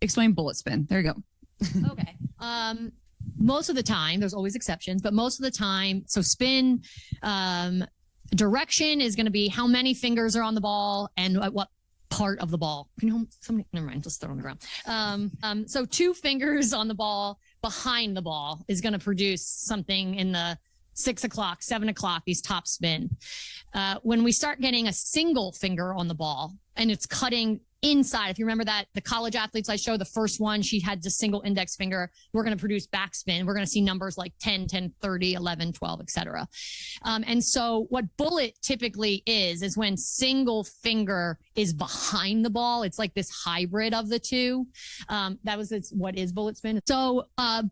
Explain bullet spin. There you go. Okay. Most of the time, there's always exceptions, but most of the time, so spin, direction is going to be how many fingers are on the ball and at what part of the ball. Somebody, never mind, just throw it on the ground. So 2 fingers on the ball behind the ball is going to produce something in the 6 o'clock, 7 o'clock, these top spin. When we start getting a single finger on the ball and it's cutting inside, if you remember that, the college athletes I showed, the first one, she had just single index finger. We're going to produce backspin. We're going to see numbers like 10, 10, 30, 11, 12, etc. And so what bullet typically is when single finger is behind the ball. It's like this hybrid of the two. What is bullet spin. So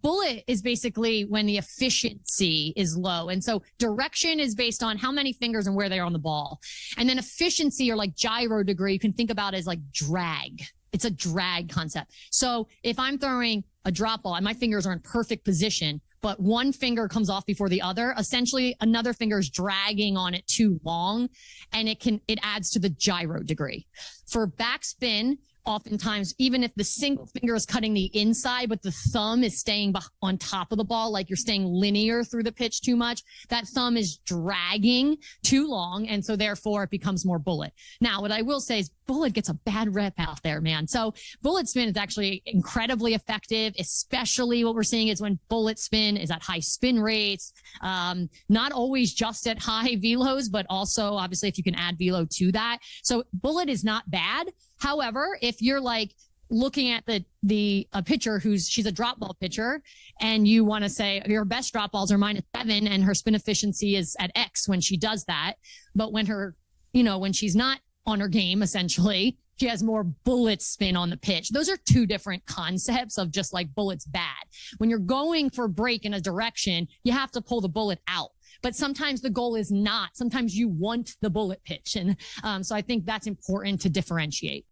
bullet is basically when the efficiency is low. And so direction is based on how many fingers and where they are on the ball. And then efficiency, or like gyro degree, you can think about it as like drag. It's a drag concept. So if I'm throwing a drop ball and my fingers are in perfect position, but one finger comes off before the other, essentially another finger is dragging on it too long, and it adds to the gyro degree. For backspin, oftentimes, even if the single finger is cutting the inside, but the thumb is staying on top of the ball, like you're staying linear through the pitch too much, that thumb is dragging too long. And so therefore it becomes more bullet. Now, what I will say is bullet gets a bad rep out there, man. So bullet spin is actually incredibly effective, especially what we're seeing is when bullet spin is at high spin rates, not always just at high velos, but also obviously if you can add velo to that. So bullet is not bad. However, if you're like looking at a pitcher she's a drop ball pitcher, and you want to say your best drop balls are -7 and her spin efficiency is at X when she does that. But when when she's not on her game, essentially, she has more bullet spin on the pitch. Those are 2 different concepts of just like bullet's bad. When you're going for break in a direction, you have to pull the bullet out. But sometimes the goal is not. Sometimes you want the bullet pitch. And so I think that's important to differentiate.